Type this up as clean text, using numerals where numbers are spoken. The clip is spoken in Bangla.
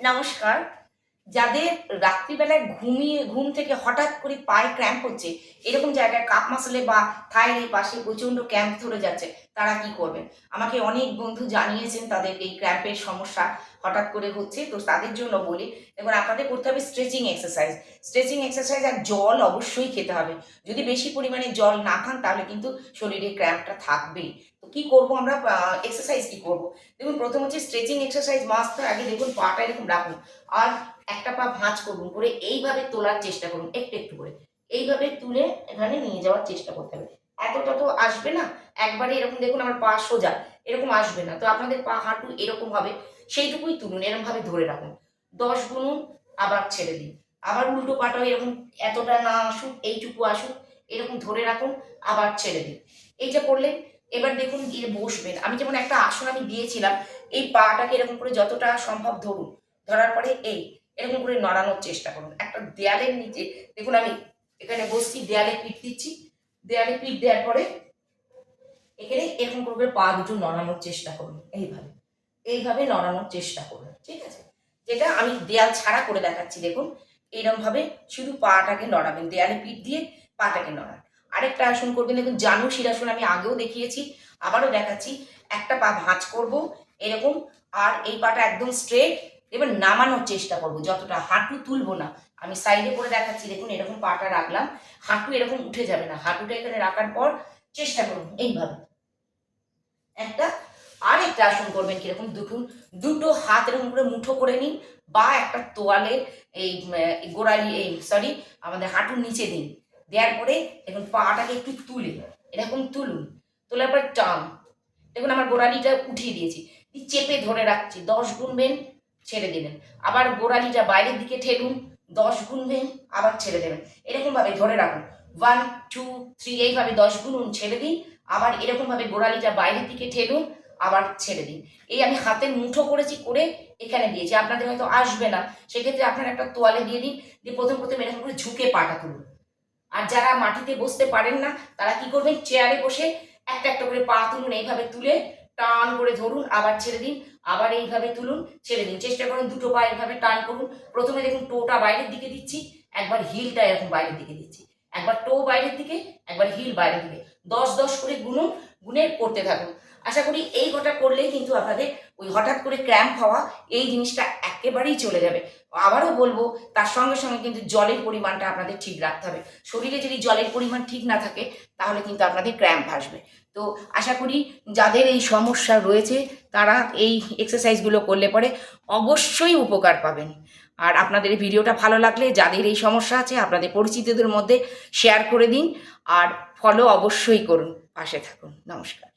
নমস্কার। যাদের রাত্রিবেলায় ঘুম থেকে হঠাৎ করে পায়ে ক্র্যাম্প হচ্ছে, এরকম জায়গায় কাপ মাসলে বা থাইয়ের এই পাশে প্রচণ্ড ক্র্যাম্প ধরে যাচ্ছে, তারা কি করবেন? আমাকে অনেক বন্ধু জানিয়েছেন তাদের এই ক্র্যাম্পের সমস্যা হঠাৎ করে হচ্ছে। তো তাদের জন্য বলি, দেখুন আপনাদের করতে হবে স্ট্রেচিং এক্সারসাইজ। স্ট্রেচিং এক্সারসাইজ আর জল অবশ্যই খেতে হবে। যদি বেশি পরিমাণে জল না খান তাহলে কিন্তু শরীরে ক্র্যাম্পটা থাকবেই। তো কি করব আমরা, এক্সারসাইজ কি করব? দেখুন প্রথম হচ্ছে স্ট্রেচিং এক্সারসাইজ মাস্ট। আগে দেখুন পাটা এরকম রাখুন। আর একটা পা ভাঁজ করুন, করে এইভাবে তোলার চেষ্টা করুন একটু একটু করে। এইভাবে তুলে এখানে নিয়ে যাওয়ার চেষ্টা করতে হবে। এতটা তো আসবে না, একবারে এরকম দেখুন আমার পা সোজা এরকম আসবে না। তো আপনাদের পা হাঁটু এরকম হবে, সেইটুকুই তুলুন, এরকমভাবে ধরে রাখুন। 10 গুনুন, আবার ছেড়ে দিন। আবার উল্টো পাটাও এরকম এতটা না আসুক, এইটুকু আসুক, এরকম ধরে রাখুন, আবার ছেড়ে দিন। এইটা করলে এবার দেখুন গিয়ে বসবেন। আমি যেমন একটা আসন আমি দিয়েছিলাম, এই পাটাকে এরকম করে যতটা সম্ভব ধরুন। ধরার পরে এরকম করে নড়ানোর চেষ্টা করুন। একটা দেয়ালের নিচে দেখুন আমি এখানে বসছি, দেয়ালে পিঠ দিচ্ছি। দেয়ালে পিঠ দেওয়ার পরে এখানে এরকম করে পা দুটো নড়ানোর চেষ্টা করুন। এইভাবে এইভাবে নড়ানোর চেষ্টা করুন, ঠিক আছে? যেটা আমি দেয়াল ছাড়া করে দেখাচ্ছি, দেখুন এইরকম ভাবে শুধু পাটাকে নড়াবেন, দেয়ালে পিঠ দিয়ে পাটাকে নড়ান। আরেকটা আসন করবেন, দেখুন জানু শিরাসন আমি আগেও দেখিয়েছি, আবারও দেখাচ্ছি। একটা পা ভাঁজ করব এরকম, আর এই পাটা একদম স্ট্রেট। এবার নামানোর চেষ্টা করব, যতটা হাঁটু তুলবো না। আমি সাইডে করে দেখাচ্ছি, দেখুন এরকম পাটা রাখলাম, হাঁটু এরকম উঠে যাবে না। হাঁটুটা এখানে রাখার পর চেষ্টা করুন এইভাবে একটা। আর একটা আসন করবেন কিরকম, দুটো হাত এরকম করে মুঠো করে নিন, বা একটা তোয়ালের এই গোড়ালি আমাদের হাঁটুর নিচে দিন। দেওয়ার পরে দেখুন পাটাকে একটু তুলে এরকম তুলুন, তোলার পর টান। দেখুন আমার গোড়ালিটা উঠিয়ে দিয়েছি, চেপে ধরে রাখছি। 10 গুনবেন, ছেড়ে দেবেন। আবার গোড়ালিটা বাইরের দিকে ঠেলুন, 10 গুনবেন, আবার ছেড়ে দেবেন। এরকমভাবে ধরে রাখুন। 1 2 3 এইভাবে 10 গুনুন, ছেড়ে দিন। আবার এরকমভাবে গোড়ালিটা বাইরের দিকে ঠেলুন, আবার ছেড়ে দিন। এই আমি হাতের মুঠো করেছি, করে এখানে দিয়েছি। আপনাদের হয়তো আসবে না, সেক্ষেত্রে আপনারা একটা তোয়ালে দিয়ে দিন, দিয়ে প্রথম এরকম করে ঝুঁকে পাটা তুলুন। আর যারা মাটিতে বসতে পারেন না, তারা কি করবেন, চেয়ারে বসে একটা একটা করে পা তুলুন। এইভাবে তুলে টান করে ধরুন, আবার ছেড়ে দিন। আবার এইভাবে তুলুন, ছেড়ে দিন। চেষ্টা করুন দুটো পা এইভাবে টান করুন। প্রথমে দেখুন টোটা বাইরের দিকে দিচ্ছি, একবার হিলটা এরকম বাইরের দিকে দিচ্ছি, একবার টো বাইরের দিকে, একবার হিল বাইরের দিকে। 10 10 করে গুনুন, গুনে করতে থাকুন। আশা করি এই কটা করলেই কিন্তু আপনাদের ওই হঠাৎ করে ক্র্যাম্প হওয়া এই জিনিসটা একেবারেই চলে যাবে। আবারও বলবো, তার সঙ্গে সঙ্গে কিন্তু জলের পরিমাণটা আপনাদের ঠিক রাখতে হবে। শরীরে যদি জলের পরিমাণ ঠিক না থাকে, তাহলে কিন্তু আপনাদের ক্র্যাম্প আসবে। তো আশা করি যাদের এই সমস্যা রয়েছে তারা এই এক্সারসাইজগুলো করলে পরে অবশ্যই উপকার পাবেন। আর আপনাদের এই ভিডিওটা ভালো লাগলে যাদের এই সমস্যা আছে আপনাদের পরিচিতদের মধ্যে শেয়ার করে দিন, আর ফলো অবশ্যই করুন, পাশে থাকুন। নমস্কার।